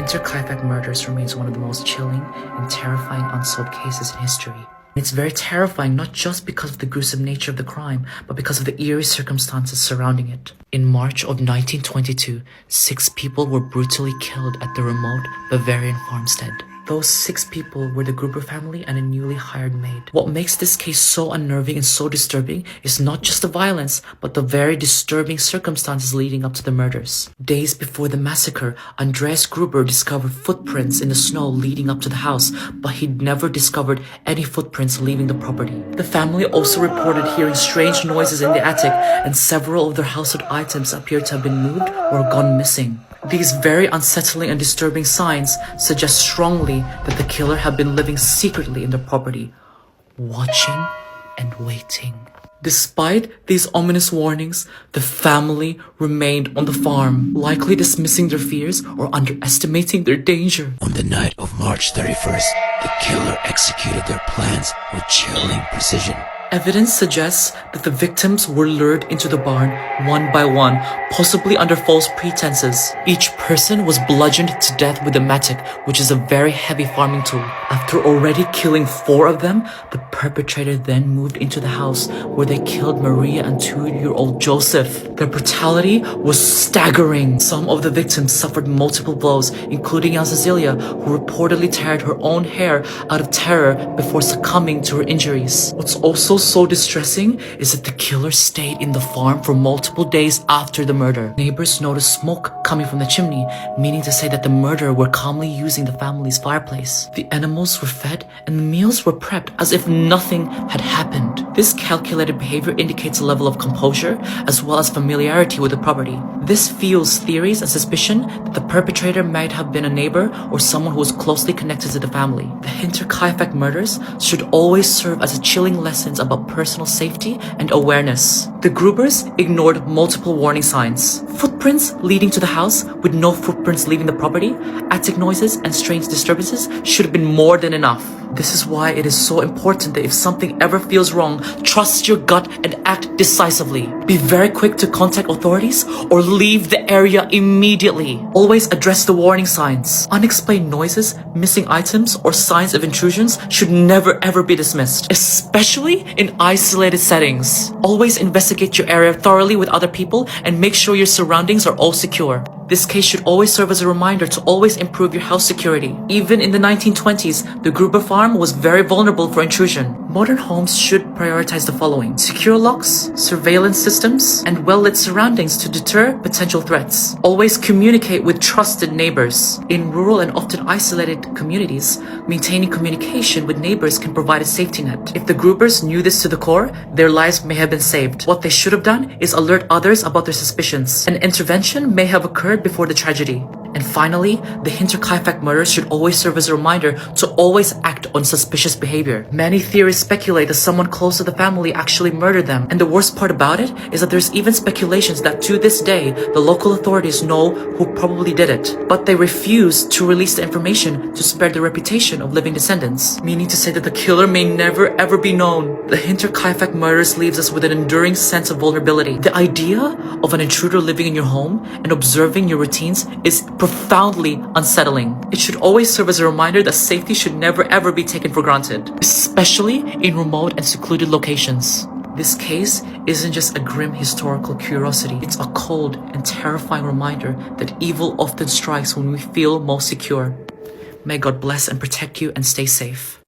HINTERKAIFECK Murders remains one of the most chilling and terrifying unsolved cases in history. It's very terrifying not just because of the gruesome nature of the crime, but because of the eerie circumstances surrounding it. In March of 1922, 6 people were brutally killed at the remote Bavarian farmstead. Those 6 people were the Gruber family and a newly hired maid. What makes this case so unnerving and so disturbing is not just the violence, but the very disturbing circumstances leading up to the murders. Days before the massacre, Andreas Gruber discovered footprints in the snow leading up to the house, but he'd never discovered any footprints leaving the property. The family also reported hearing strange noises in the attic, and several of their household items appeared to have been moved or gone missing. These very unsettling and disturbing signs suggest strongly that the killer had been living secretly in the property, watching and waiting. Despite these ominous warnings, the family remained on the farm, likely dismissing their fears or underestimating their danger. On the night of March 31st, the killer executed their plans with chilling precision. Evidence suggests that the victims were lured into the barn one by one, possibly under false pretenses. Each person was bludgeoned to death with a mattock, which is a very heavy farming tool. After already killing 4 of them, the perpetrator then moved into the house where they killed Maria and 2-year-old Joseph. Their brutality was staggering. Some of the victims suffered multiple blows, including young Cecilia, who reportedly teared her own hair out of terror before succumbing to her injuries. What's also so distressing is that the killer stayed in the farm for multiple days after the murder. Neighbors noticed smoke coming from the chimney, meaning to say that the murderer were calmly using the family's fireplace. The animals were fed and the meals were prepped as if nothing had happened. This calculated behavior indicates a level of composure as well as familiarity with the property. This fuels theories and suspicion that the perpetrator might have been a neighbor or someone who was closely connected to the family. The HINTERKAIFECK murders should always serve as a chilling lessons about personal safety and awareness. The Grubers ignored multiple warning signs. Footprints leading to the house with no footprints leaving the property, attic noises and strange disturbances should have been more than enough. This is why it is so important that if something ever feels wrong, trust your gut and act decisively. Be very quick to contact authorities or leave the area immediately. Always address the warning signs. Unexplained noises, missing items, or signs of intrusions should never ever be dismissed, especially in isolated settings. Always investigate your area thoroughly with other people and make sure your surroundings are all secure. This case should always serve as a reminder to always improve your house security. Even in the 1920s, the Gruber farm was very vulnerable for intrusion. Modern homes should prioritize the following: secure locks, surveillance systems, and well-lit surroundings to deter potential threats. Always communicate with trusted neighbors. In rural and often isolated communities, maintaining communication with neighbors can provide a safety net. If the Grubers knew this to the core, their lives may have been saved. What they should have done is alert others about their suspicions. An intervention may have occurred before the tragedy. And finally, the HINTERKAIFECK murders should always serve as a reminder to always act on suspicious behavior. Many theories speculate that someone close to the family actually murdered them, and the worst part about it is that there's even speculations that to this day, the local authorities know who probably did it, but they refuse to release the information to spare the reputation of living descendants, meaning to say that the killer may never ever be known. The HINTERKAIFECK murders leaves us with an enduring sense of vulnerability. The idea of an intruder living in your home and observing your routines is profoundly unsettling. It should always serve as a reminder that safety should never ever be taken for granted, especially in remote and secluded locations. This case isn't just a grim historical curiosity, it's a cold and terrifying reminder that evil often strikes when we feel most secure. May God bless and protect you and stay safe.